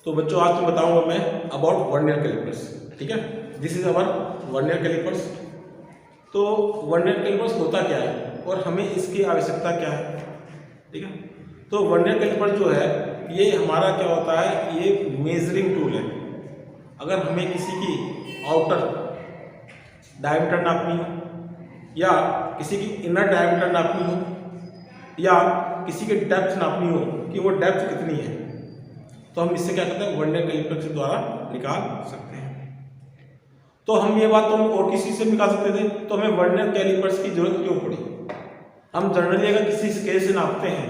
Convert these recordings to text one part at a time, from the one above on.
तो बच्चों आज मैं बताऊंगा मैं अबाउट वर्नियर कैलिपर्स। ठीक है, this is our vernier callipers. तो वर्नियर कैलिपर्स होता क्या है और हमें इसकी आवश्यकता क्या है। ठीक है, तो वर्नियर कैलिपर जो है ये हमारा क्या होता है, ये मेजरिंग टूल है। अगर हमें किसी की आउटर डायमीटर नापनी हो या किसी की इनर डायमीटर नापनी हो या किसी की डेप्थ नापनी हो कि वो डेप्थ कितनी है, तो हम इससे क्या करते हैं, वर्नियर कैलिपर के द्वारा निकाल सकते हैं। तो हम ये बात तो हम और किसी से निकाल सकते थे, तो हमें वर्नियर कैलिपर्स की जरूरत क्यों पड़ी। हम जनरली अगर किसी स्केल से नापते हैं,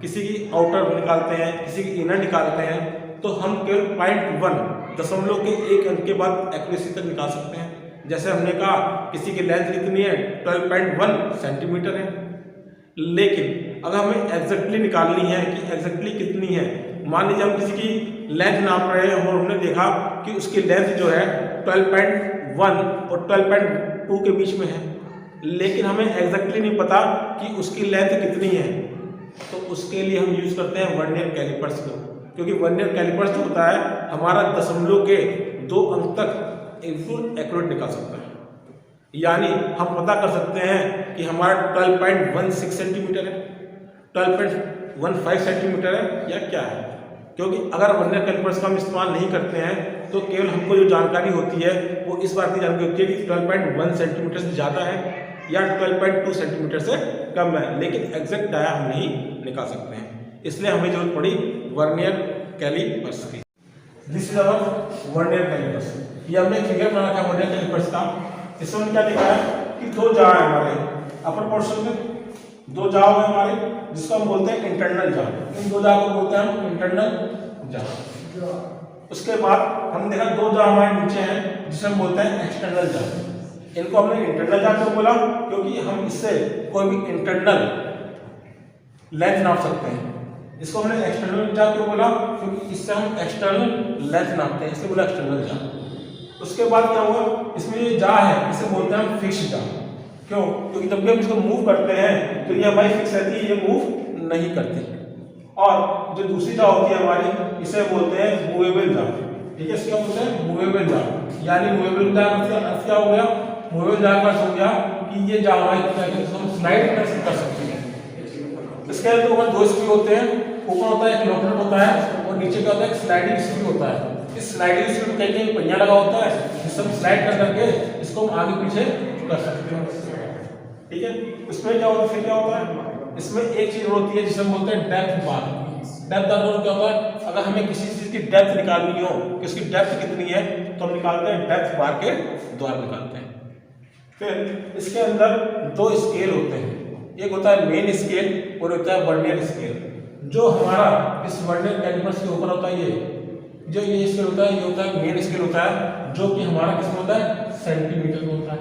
किसी की आउटर निकालते हैं, किसी की इनर निकालते हैं, तो हम केवल 0.1 दशमलव के एक अंक के बाद एक्यूरेसी तक निकाल सकते हैं। जैसे हमने कहा किसी की लेंथ कितनी है, 12.1 सेंटीमीटर है। लेकिन अगर हमें एग्जैक्टली निकालनी है कि एग्जैक्टली कितनी है, मान लीजिए हम किसी की लेंथ नाप रहे हैं और हमने देखा कि उसकी लेंथ जो है 12.1 और 12.2 के बीच में है, लेकिन हमें एग्जैक्टली नहीं पता कि उसकी लेंथ कितनी है, तो उसके लिए हम यूज करते हैं वर्नियर कैलिपर्स को। क्योंकि वर्नियर कैलिपर्स जो होता है हमारा दशमलव के 2 अंक तक बिल्कुल एक्यूरेट निकाल सकता है। यानी हम पता कर सकते हैं कि हमारा 12.16 सेंटीमीटर है, 12.15 सेंटीमीटर है या क्या है। क्योंकि अगर वर्नियर कैलिपर्स का हम इस्तेमाल नहीं करते हैं तो केवल हमको जो जानकारी होती है वो इस बात की जानकारी होती है कि 12.1 सेंटीमीटर से ज़्यादा है या 12.2 सेंटीमीटर से कम है, लेकिन एग्जैक्ट डाया हम नहीं निकाल सकते हैं। इसलिए हमें जरूरत पड़ी वर्नियर कैलिपर्स की। This is our vernier callipers. ये हमने फिगर बना रखा है वर्नियर कैलिपर्स का। इसमें क्या लिखा है कि 2 जा है हमारे अपर पोर्शन में, 2 जा है हमारे, जिसको हम बोलते हैं इंटरनल जा। इन 2 जा को बोलते हैं हम इंटरनल जा। उसके बाद हम देखा 2 जा हमारे नीचे हैं जिसे हम बोलते हैं एक्सटर्नल जा। इनको हमने इंटरनल जा क्यों बोला, क्योंकि हम इससे कोई भी इंटरनल लेंथ नाप सकते हैं। इसको हमने एक्सटर्नल जा क्यों बोला, क्योंकि इससे हम एक्सटर्नल लेंथ नापते हैं, इसलिए बोला एक्सटर्नल जा। उसके बाद क्या हुआ, इसमें ये जा है इसे बोलते हैं हम फिक्स जा। क्यों, क्योंकि जब भी हम इसको मूव करते हैं तो ये हमारी फिक्स रहती है, ये मूव नहीं करती। और जो दूसरी जा होती है हमारी, इसे बोलते हैं मूवेबल जा। ठीक है, इसको बोलते हैं मूवेबल जा। यानी मूवेबल जा का अर्थ क्या हो गया, मूवेबल जा का अर्थ हो गया कि ये जा हमारी हम स्लाइड कर सकते हैं। इसके अंदर ऊपर 2 स्क्रू होते हैं, ऊपर होता है एक लोकनेट होता है और नीचे क्या होता है स्लाइडिंग स्क्रू होता है। इस स्लाइडिंग स्क्रू में कहीं पहिया लगा होता है, जिससे हम स्लाइड कर करके इसको हम आगे पीछे कर सकते हैं। ठीक है, इसमें क्या होता है, फिर क्या होता है, इसमें एक चीज होती है जिसे हम बोलते हैं डेप्थ बार। डेप्थ बार क्या होता है, अगर हमें किसी चीज की डेप्थ निकालनी हो कि उसकी डेप्थ कितनी है, तो हम निकालते हैं डेप्थ बार के द्वारा निकालते हैं। फिर इसके अंदर 2 स्केल होते हैं, एक होता है मेन स्केल और होता है वर्नियर स्केल। जो हमारा इस वर्नियर कैलिपर्स के ऊपर होता है ये स्केल होता है, ये होता है मेन स्केल होता है, जो कि हमारा किसमें होता है, सेंटीमीटर में होता है।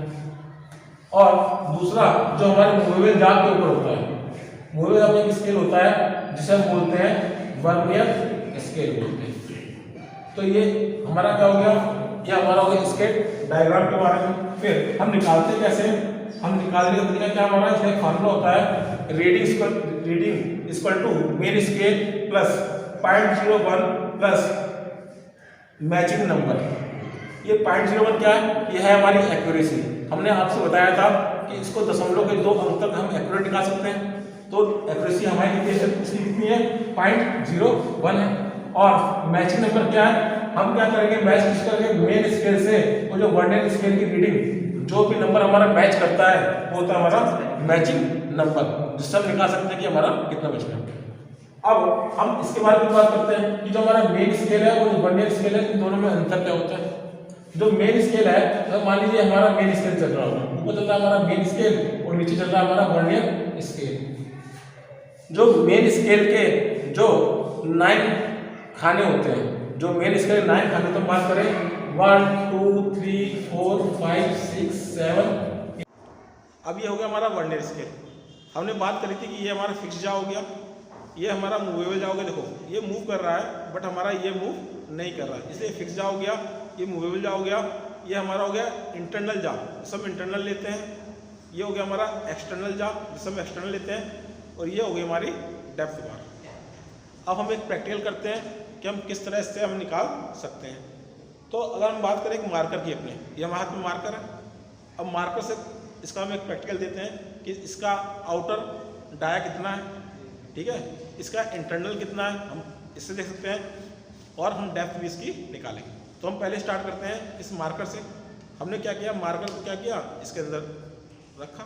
और दूसरा जो हमारे मूवेबल जा के ऊपर होता है, मूवेबल जा में एक स्केल होता है जिसे हम बोलते हैं वर्नियर स्केल बोलते हैं। तो ये हमारा क्या हो गया, ये हमारा हो गया स्केल डायग्राम के बारे में। फिर हम निकालते कैसे, हम निकालने का तरीका क्या हमारा, इसका फार्मूला होता है reading equal to main scale plus 0.01 plus matching number. ये 0.01 क्या है, ये है हमारी एक्यूरेसी। हमने आपसे बताया था कि इसको दशमलव के 2 अंक तक हम एक्यूरेट निकाल सकते हैं। तो एक्यूरेसी हमारी कितनी है, 0.01 है। और मैचिंग नंबर क्या है, हम क्या करेंगे, मैच किस करेंगे, मेन स्केल से वो जो वर्नियर स्केल की रीडिंग जो भी नंबर हमारा मैच करता है वो होता है हमारा मैचिंग नंबर, जिससे हम निकाल सकते हैं कि हमारा कितना बच गया। अब हम इसके बारे में बात करते हैं कि जो हमारा मेन स्केल है और जो वर्नियर स्केल है, इन दोनों में अंतर क्या होता है। जो मेन स्केल है, तो मान लीजिए हमारा मेन स्केल चल रहा होगा, ऊपर चल रहा है हमारा मेन स्केल और नीचे चल रहा है हमारा वर्नियर स्केल। जो मेन स्केल के जो 9 खाने होते हैं, जो मेन स्केल 9 खाने, तो बात करें 1 2 3 4 5 6 7। अब ये हो गया हमारा वर्नियर स्केल। हमने बात करी थी कि ये हमारा फिक्स जा हो गया, ये हमारा मूवेबल जा हो गया। देखो ये मूव कर रहा है बट हमारा ये मूव नहीं कर रहा है, इसलिए फिक्स जा हो गया। ये मूवेबल जा हो गया, ये हमारा हो गया इंटरनल जा, सब इंटरनल लेते हैं। ये हो गया हमारा एक्सटर्नल जा, जिसे हम एक्सटर्नल लेते हैं। और ये हो गई हमारी डेप्थ बार। अब हम एक प्रैक्टिकल करते हैं कि हम किस तरह इससे हम निकाल सकते हैं। तो अगर हम बात करें एक मार्कर की अपने, ये हमारे हाथ में मार्कर है। अब मार्कर से इसका हम एक प्रैक्टिकल देते हैं कि इसका आउटर डाया कितना है, ठीक है, इसका इंटरनल कितना है, हम इससे देख सकते हैं, और हम डेप्थ भी इसकी निकालेंगे। तो हम पहले स्टार्ट करते हैं इस मार्कर से। हमने क्या किया, मार्कर को क्या किया, इसके अंदर रखा,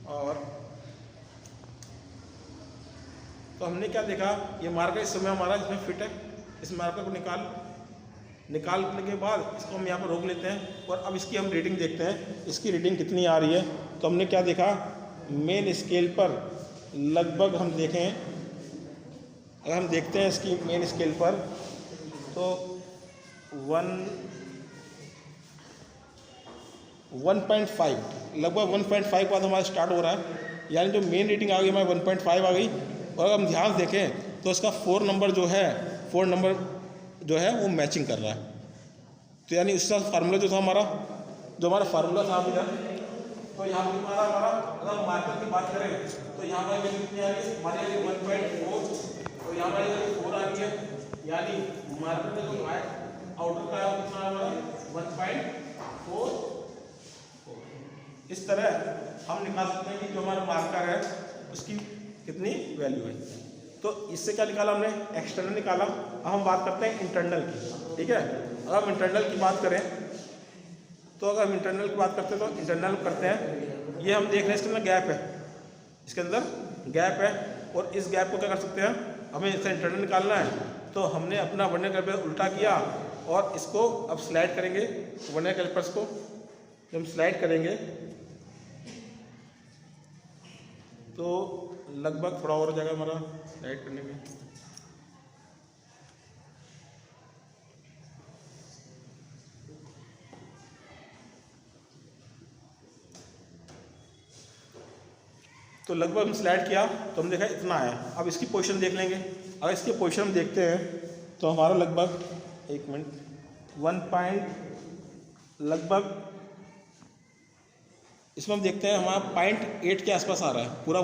और तो हमने क्या देखा, ये मार्कर इस समय हमारा इसमें फिट है। इस मार्कर को निकालने के बाद इसको हम यहाँ पर रोक लेते हैं, और अब इसकी हम रीडिंग देखते हैं, इसकी रीडिंग कितनी आ रही है। तो हमने क्या देखा, मेन स्केल पर लगभग हम देखें, अगर हम देखते हैं इसकी मेन स्केल पर, तो 1.5 लगभग 1.5 बाद हमारा स्टार्ट हो रहा है, यानी जो मेन रीडिंग आ गई हमारी 1.5 आ गई। और अगर हम ध्यान से देखें तो इसका 4 नंबर जो है वो मैचिंग कर रहा है। तो यानी उसका फार्मूला जो था हमारा फार्मूला था इधर, तो यहाँ पर हमारा अगर मार्कर की बात करें तो यहाँ पर वैल्यू कितनी आ रही है हमारे 1.4, तो यहाँ पर 4 आ रही है, यानी मार्कर का जो है आउटर का कितना हमारा 1.4। इस तरह हम निकाल सकते हैं कि जो हमारा मार्कर है उसकी कितनी वैल्यू है। तो इससे क्या निकाला हमने, एक्सटर्नल निकाला। अब हम बात करते हैं इंटरनल की, ठीक है। अगर हम इंटरनल की बात करें तो अगर हम इंटरनल की बात करते हैं तो इंटरनल करते हैं, ये हम देख रहे हैं इसके अंदर गैप है, इसके अंदर गैप है, और इस गैप को क्या कर सकते हैं, हमें इससे इंटरनल निकालना है। तो हमने अपना वर्नियर कैलिपर उल्टा किया, और इसको अब स्लाइड करेंगे, वर्नियर कैलिपर्स को जब हम स्लाइड करेंगे तो लगभग थोड़ा और जगह हमारा स्लाइड करने में। तो लगभग हम स्लाइड किया तो हम देखा इतना है। अब इसकी पोजीशन देख लेंगे। अगर इसकी पोजीशन हम देखते हैं तो हमारा लगभग 1 मिनट लगभग इसमें हम देखते हैं हमारा 0.8 के आसपास आ रहा है पूरा।